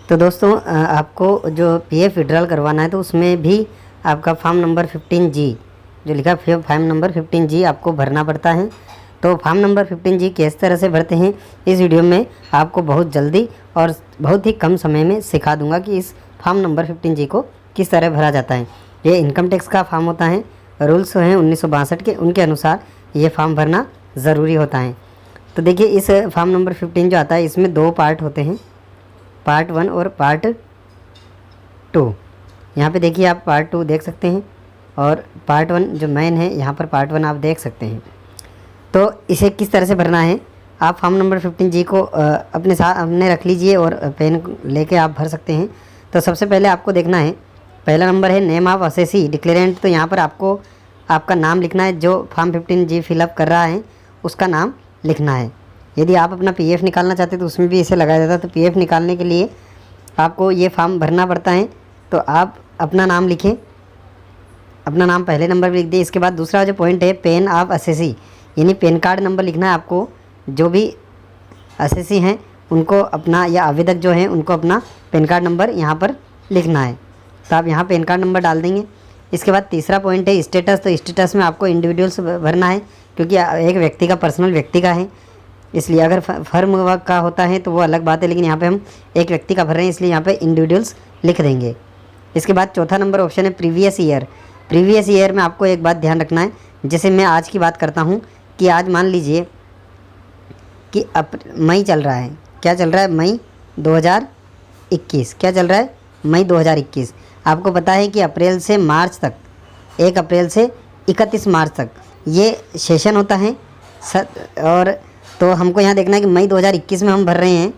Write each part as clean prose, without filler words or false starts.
तो दोस्तों आपको जो पीएफ विड्रॉल करवाना है तो उसमें भी आपका फॉर्म नंबर 15G जो लिखा है फॉर्म नंबर 15G आपको भरना पड़ता है। तो फॉर्म नंबर 15G किस तरह से भरते हैं इस वीडियो में आपको बहुत जल्दी और बहुत ही कम समय में सिखा दूंगा कि इस फॉर्म नंबर 15G को किस तरह भरा जाता है। ये इनकम टैक्स का फॉर्म होता है, रूल्स हैं 1962 के, उनके अनुसार ये फॉर्म भरना ज़रूरी होता है। तो देखिए इस फॉर्म नंबर 15 जो आता है इसमें 2 पार्ट होते हैं, पार्ट 1 और पार्ट 2। यहाँ पे देखिए आप पार्ट 2 देख सकते हैं और पार्ट 1 जो मेन है यहाँ पर पार्ट 1 आप देख सकते हैं। तो इसे किस तरह से भरना है, आप फॉर्म नंबर 15G को अपने साथ अपने रख लीजिए और पेन लेके आप भर सकते हैं। तो सबसे पहले आपको देखना है, पहला नंबर है नेम ऑफ असेसी डिक्लेरेंट। तो यहाँ पर आपको आपका नाम लिखना है, जो फॉर्म 15G फिलअप कर रहा है उसका नाम लिखना है। यदि आप अपना पीएफ निकालना चाहते हैं तो उसमें भी इसे लगाया जाता है। तो पीएफ निकालने के लिए आपको ये फॉर्म भरना पड़ता है। तो आप अपना नाम लिखें, अपना नाम पहले नंबर पर लिख दिए। इसके बाद दूसरा जो पॉइंट है पेन ऑफ असेसी, यानी पैन कार्ड नंबर लिखना है आपको। जो भी असेसी हैं उनको अपना, या आवेदक जो हैं उनको अपना पैन कार्ड नंबर यहाँ पर लिखना है। तो आप यहाँ पैन कार्ड नंबर डाल देंगे। इसके बाद तीसरा पॉइंट है स्टेटस। तो स्टेटस में आपको इंडिविजुअल्स भरना है, क्योंकि एक व्यक्ति का पर्सनल व्यक्ति का है, इसलिए अगर फर्म का होता है तो वो अलग बात है, लेकिन यहाँ पे हम एक व्यक्ति का भर रहे हैं इसलिए यहाँ पे इंडिविजुअल्स लिख देंगे। इसके बाद चौथा नंबर ऑप्शन है प्रीवियस ईयर। प्रीवियस ईयर में आपको एक बात ध्यान रखना है, जैसे मैं आज की बात करता हूँ कि आज मान लीजिए कि मई चल रहा है, क्या चल रहा है, मई 2021, क्या चल रहा है, मई 2021। आपको पता है कि अप्रैल से मार्च तक, 1 अप्रैल से 31 मार्च तक ये सेशन होता है और तो हमको यहाँ देखना है कि मई 2021 में हम भर रहे हैं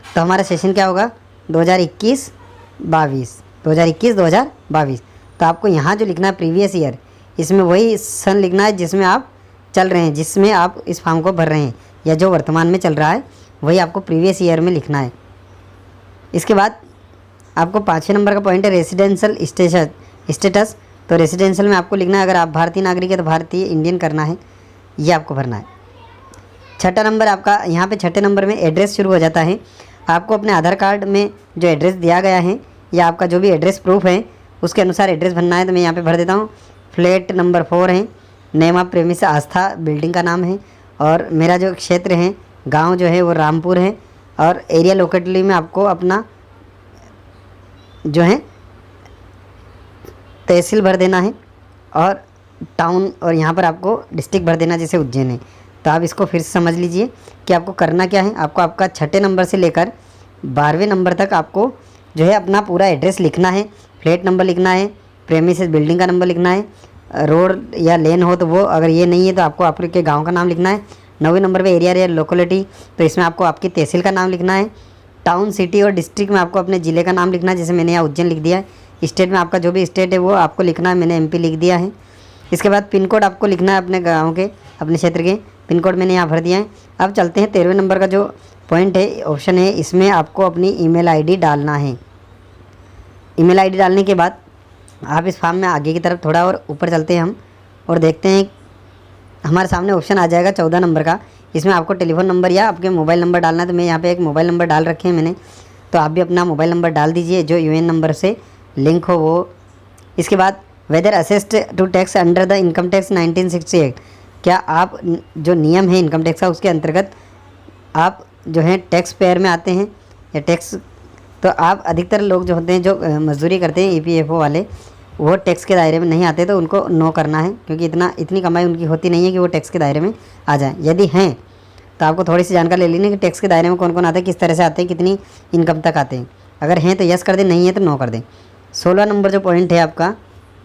तो हमारा सेशन क्या होगा, 2021-22, 2021-2022। तो आपको यहाँ जो लिखना है प्रीवियस ईयर, इसमें वही सन लिखना है जिसमें आप चल रहे हैं, जिसमें आप इस फॉर्म को भर रहे हैं, या जो वर्तमान में चल रहा है वही आपको प्रीवियस ईयर में लिखना है। इसके बाद आपको 5वें नंबर का पॉइंट है रेसिडेंशियल स्टेटस। तो रेसिडेंशियल में आपको लिखना है, अगर आप भारतीय नागरिक है तो भारतीय इंडियन करना है, ये आपको भरना है। 6ठा नंबर आपका, यहाँ पे 6ठे नंबर में एड्रेस शुरू हो जाता है। आपको अपने आधार कार्ड में जो एड्रेस दिया गया है या आपका जो भी एड्रेस प्रूफ है उसके अनुसार एड्रेस भरना है। तो मैं यहाँ पे भर देता हूँ। फ्लैट नंबर 4 है, name of premise Aastha building का नाम है, और मेरा जो क्षेत्र है गांव जो है वो रामपुर है, और एरिया लोकेलिटी में आपको अपना जो है तहसील भर देना है, और टाउन, और यहाँ पर आपको डिस्ट्रिक्ट भर देना जैसे उज्जैन है। तो आप इसको फिर से समझ लीजिए कि आपको करना क्या है। आपको आपका 6ठे नंबर से लेकर 12वें नंबर तक आपको जो है अपना पूरा एड्रेस लिखना है। फ्लैट नंबर लिखना है, प्रेमिसेस बिल्डिंग का नंबर लिखना है, रोड या लेन हो तो वो, अगर ये नहीं है तो आपको आपके गांव का नाम लिखना है। 9वें नंबर पे एरिया या लोकेलिटी, तो इसमें आपको आपकी तहसील का नाम लिखना है। टाउन, सिटी और डिस्ट्रिक्ट में आपको अपने ज़िले का नाम लिखना है, जैसे मैंने यहाँ उज्जैन लिख दिया है। स्टेट में आपका जो भी स्टेट है वो आपको लिखना है, मैंने MP लिख दिया है। इसके बाद पिन कोड आपको लिखना है अपने गाँव के, अपने क्षेत्र के पिन कोड मैंने यहाँ भर दिया है। अब चलते हैं 13वें नंबर का जो पॉइंट है, ऑप्शन है, इसमें आपको अपनी ईमेल ID डालना है। ईमेल ID डालने के बाद आप इस फॉर्म में आगे की तरफ थोड़ा और ऊपर चलते हैं हम, और देखते हैं हमारे सामने ऑप्शन आ जाएगा 14 नंबर का। इसमें आपको टेलीफोन नंबर या आपके मोबाइल नंबर डालना है। तो मैं यहाँ पे एक मोबाइल नंबर डाल रखे हैं मैंने, तो आप भी अपना मोबाइल नंबर डाल दीजिए जो UN नंबर से लिंक हो वो। इसके बाद whether assessed to tax under the income tax 1968, क्या आप जो नियम है इनकम टैक्स का उसके अंतर्गत आप जो है टैक्स पेयर में आते हैं या टैक्स। तो आप अधिकतर लोग जो होते हैं जो मजदूरी करते हैं EPFO वाले, वो टैक्स के दायरे में नहीं आते, तो उनको नो करना है, क्योंकि इतनी कमाई उनकी होती नहीं है कि वो टैक्स के दायरे में आ जाए। यदि हैं तो आपको थोड़ी सी जानकारी ले लेनी कि टैक्स के दायरे में कौन कौन आते हैं, किस तरह से आते हैं, कितनी इनकम तक आते हैं। अगर हैं तो यस कर दें, नहीं है तो नो कर दें। 16 नंबर जो पॉइंट है आपका,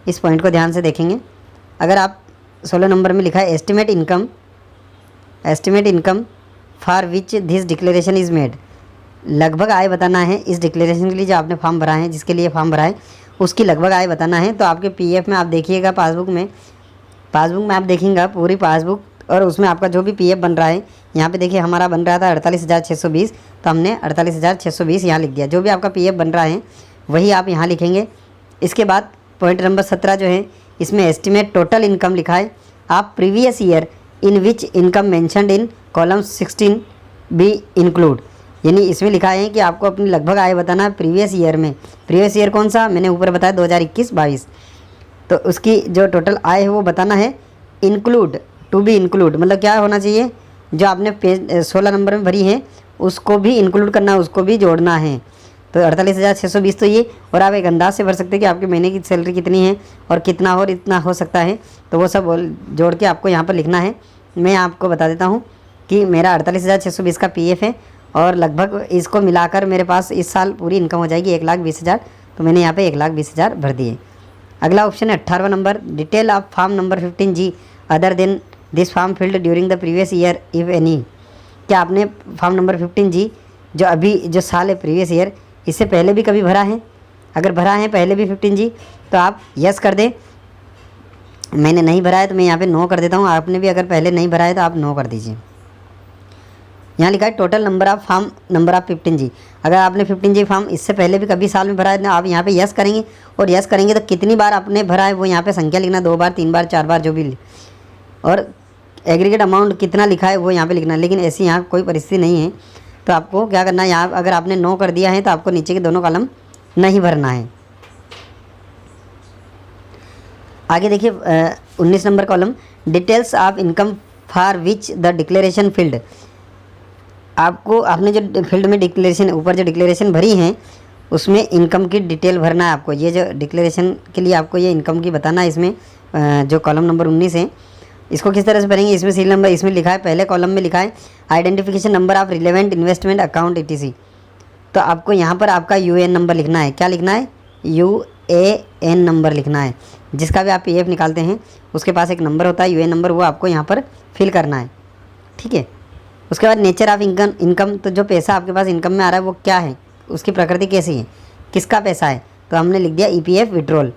इस पॉइंट को ध्यान से देखेंगे। अगर आप 16 नंबर में लिखा है estimate income for which this declaration is made, लगभग आय बताना है इस डिक्लेरेशन के लिए जो आपने फॉर्म भरा है, जिसके लिए फॉर्म भरा है उसकी लगभग आय बताना है। तो आपके PF में आप देखिएगा, पासबुक में आप देखेंगे पूरी पासबुक, और उसमें आपका जो भी PF बन रहा है, यहाँ पे देखिए हमारा बन रहा था 48,620, तो हमने 48,620 यहाँ लिख दिया। जो भी आपका PF बन रहा है वही आप यहाँ लिखेंगे। इसके बाद पॉइंट नंबर 17 जो है, इसमें एस्टिमेट टोटल इनकम लिखा है। आप previous year in which income mentioned in column 16 be include, यानी इसमें लिखा है कि आपको अपनी लगभग आय बताना है प्रीवियस ईयर में। प्रीवियस ईयर कौन सा, मैंने ऊपर बताया 2021-22। तो उसकी जो टोटल आय है वो बताना है। इंक्लूड, टू बी इंक्लूड मतलब क्या होना चाहिए, जो आपने पेज 16 नंबर में भरी है उसको भी इंक्लूड करना है, उसको भी जोड़ना है। तो 48,620 तो ये, और आप एक अंदाज से भर सकते हैं कि आपके महीने की सैलरी कितनी है और कितना और इतना हो सकता है, तो वो सब जोड़ के आपको यहाँ पर लिखना है। मैं आपको बता देता हूँ कि मेरा 48,620 का पीएफ है और लगभग इसको मिलाकर मेरे पास इस साल पूरी इनकम हो जाएगी 1,20,000। तो मैंने यहाँ पे 1,20,000 भर दिए। अगला ऑप्शन है 18वां number, detail of form number 15G other than this form filed during the previous year if any. क्या आपने फार्म नंबर 15G जो अभी जो साल है प्रीवियस ईयर, इससे पहले भी कभी भरा है? अगर भरा है पहले भी 15G तो आप यस कर दें। मैंने नहीं भरा है तो मैं यहाँ पे नो कर देता हूँ। आपने भी अगर पहले नहीं भरा है तो आप नो कर दीजिए। यहाँ लिखा है total number of form number of 15G। अगर आपने 15G फार्म इससे पहले भी कभी साल में भरा है तो आप यहाँ पे यस करेंगे, और यस करेंगे तो कितनी बार आपने भरा है वो यहाँ पे संख्या लिखना, 2 बार 3 बार 4 बार जो भी, और एग्रीगेट अमाउंट कितना लिखा है वो यहाँ पे लिखना है। लेकिन ऐसी यहाँ कोई परिस्थिति नहीं है, तो आपको क्या करना है, यहाँ अगर आपने नो कर दिया है तो आपको नीचे के दोनों कॉलम नहीं भरना है। आगे देखिए 19 number column, details of income for which the declaration field. आपको आपने जो फील्ड में डिक्लेरेशन ऊपर जो डिक्लेरेशन भरी है उसमें इनकम की डिटेल भरना है आपको। ये जो डिक्लेरेशन के लिए आपको ये इनकम की बताना है। इसमें जो कॉलम नंबर 19 है इसको किस तरह से भरेंगे, इसमें सीरियल नंबर इसमें लिखा है, पहले कॉलम में लिखा है identification number of relevant investment account ETC। तो आपको यहाँ पर आपका UAN नंबर लिखना है। क्या लिखना है, UAN नंबर लिखना है। जिसका भी आप PF निकालते हैं उसके पास एक नंबर होता है UAN नंबर, वो आपको यहाँ पर फिल करना है, ठीक है। उसके बाद नेचर ऑफ इनकम, तो जो पैसा आपके पास इनकम में आ रहा है वो क्या है, उसकी प्रकृति कैसी है, किसका पैसा है, तो हमने लिख दिया EPF विड्रॉल,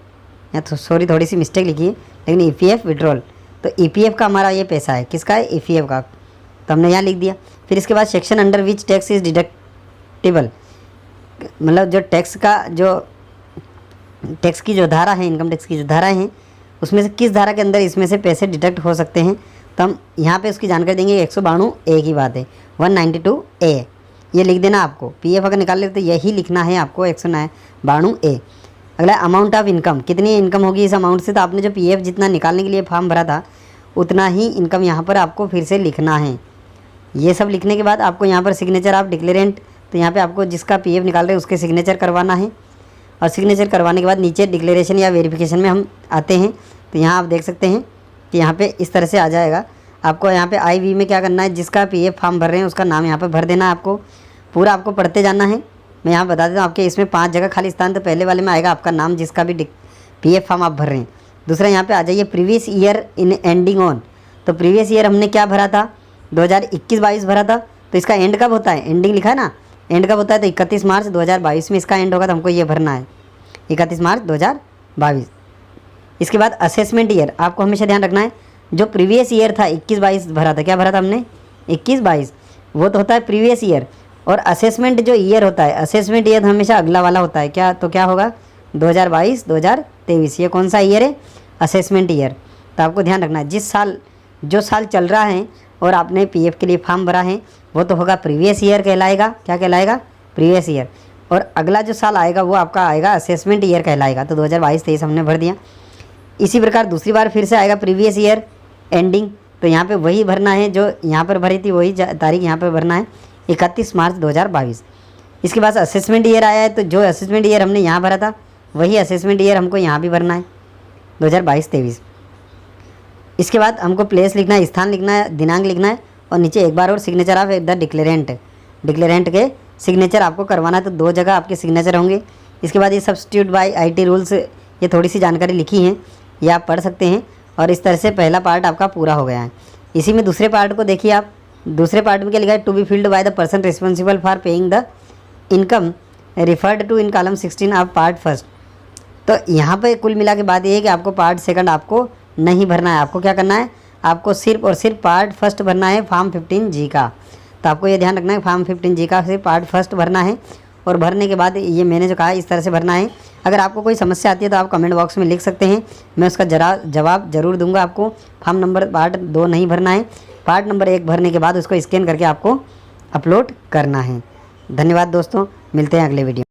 या तो सॉरी थोड़ी सी मिस्टेक लिखी है, लेकिन EPF विड्रॉल। तो EPF का हमारा ये पैसा है, किसका है, EPF का, तो हमने यहाँ लिख दिया। फिर इसके बाद section under which tax is deductible, मतलब जो टैक्स का जो टैक्स की जो धारा है, इनकम टैक्स की जो धारा है उसमें से किस धारा के अंदर इसमें से पैसे डिडक्ट हो सकते हैं, तो हम यहाँ पे उसकी जानकारी देंगे। 192A की बात है, 192A ये लिख देना आपको। PF अगर निकाल लेते तो यही लिखना है आपको, 192A। अगला अमाउंट ऑफ इनकम, कितनी इनकम होगी इस अमाउंट से, तो आपने जो PF जितना निकालने के लिए फॉर्म भरा था उतना ही इनकम यहाँ पर आपको फिर से लिखना है। ये सब लिखने के बाद आपको यहाँ पर सिग्नेचर ऑफ डिक्लेरेंट, तो यहाँ पे आपको जिसका PF निकाल रहे हैं उसके सिग्नेचर करवाना है। और सिग्नेचर करवाने के बाद नीचे डिक्लेरेशन या वेरिफिकेशन में हम आते हैं, तो यहाँ आप देख सकते हैं कि यहाँ पे इस तरह से आ जाएगा। आपको यहाँ पे IV में क्या करना है, जिसका PF फॉर्म भर रहे हैं उसका नाम यहाँ पे भर देना है। आपको पूरा आपको पढ़ते जाना है। मैं यहाँ बता देता हूँ, आपके इसमें 5 जगह खाली स्थान, तो पहले वाले में आएगा आपका नाम जिसका भी PF फॉर्म आप भर रहे हैं। दूसरा यहाँ पे आ जाइए previous year in ending on, तो प्रीवियस ईयर हमने क्या भरा था, 2021-22 भरा था, तो इसका एंड कब होता है, एंडिंग लिखा है ना, एंड कब होता है, तो 31 मार्च 2022 में इसका एंड होगा, तो हमको ये भरना है 31 मार्च 2022। इसके बाद असेसमेंट ईयर, आपको हमेशा ध्यान रखना है, जो प्रीवियस ईयर था 21-22 भरा था, क्या भरा था हमने 21-22, वो तो होता है प्रीवियस ईयर। और असेसमेंट जो ईयर होता है, असेसमेंट ईयर हमेशा अगला वाला होता है, क्या, तो क्या होगा 2022-2023, ये कौन सा ईयर है, असेसमेंट ईयर। तो आपको ध्यान रखना है, जिस साल जो साल चल रहा है और आपने PF के लिए फॉर्म भरा है वो तो होगा प्रीवियस ईयर कहलाएगा, क्या कहलाएगा, प्रीवियस ईयर। और अगला जो साल आएगा वो आपका आएगा असेसमेंट ईयर कहलाएगा। तो 2022-23 हमने भर दिया। इसी प्रकार दूसरी बार फिर से आएगा प्रीवियस ईयर एंडिंग, तो यहाँ पे वही भरना है जो यहाँ पर भरी थी, वही तारीख यहाँ पर भरना है 31 मार्च 2022। इसके बाद असेसमेंट ईयर आया है, तो जो असेसमेंट ईयर हमने यहाँ भरा था वही असेसमेंट ईयर हमको यहाँ भी भरना है 2022-23। इसके बाद हमको प्लेस लिखना है, स्थान लिखना है, दिनांक लिखना है, और नीचे एक बार और सिग्नेचर ऑफ द डिक्लेरेंट, डिक्लेरेंट के सिग्नेचर आपको करवाना है, तो 2 जगह आपके सिग्नेचर होंगे। इसके बाद ये सब्स्टिट्यूट बाय IT रूल्स, ये थोड़ी सी जानकारी लिखी है, ये आप पढ़ सकते हैं। और इस तरह से पहला पार्ट आपका पूरा हो गया है। इसी में दूसरे पार्ट को देखिए आप, दूसरे पार्ट में क्या लिखा है, to be filled by the person responsible for paying the income referred to in column 16 of part first. तो यहाँ पे कुल मिला के बात ये है कि आपको पार्ट सेकंड आपको नहीं भरना है। आपको क्या करना है, आपको सिर्फ और सिर्फ पार्ट फर्स्ट भरना है फॉर्म 15G का। तो आपको ये ध्यान रखना है, फॉर्म 15G का सिर्फ पार्ट फर्स्ट भरना है, और भरने के बाद ये मैंने जो कहा है इस तरह से भरना है। अगर आपको कोई समस्या आती है तो आप कमेंट बॉक्स में लिख सकते हैं, मैं उसका जवाब ज़रूर दूंगा आपको। फॉर्म नंबर पार्ट 2 नहीं भरना है, पार्ट नंबर 1 भरने के बाद उसको स्कैन करके आपको अपलोड करना है। धन्यवाद दोस्तों, मिलते हैं अगले वीडियो।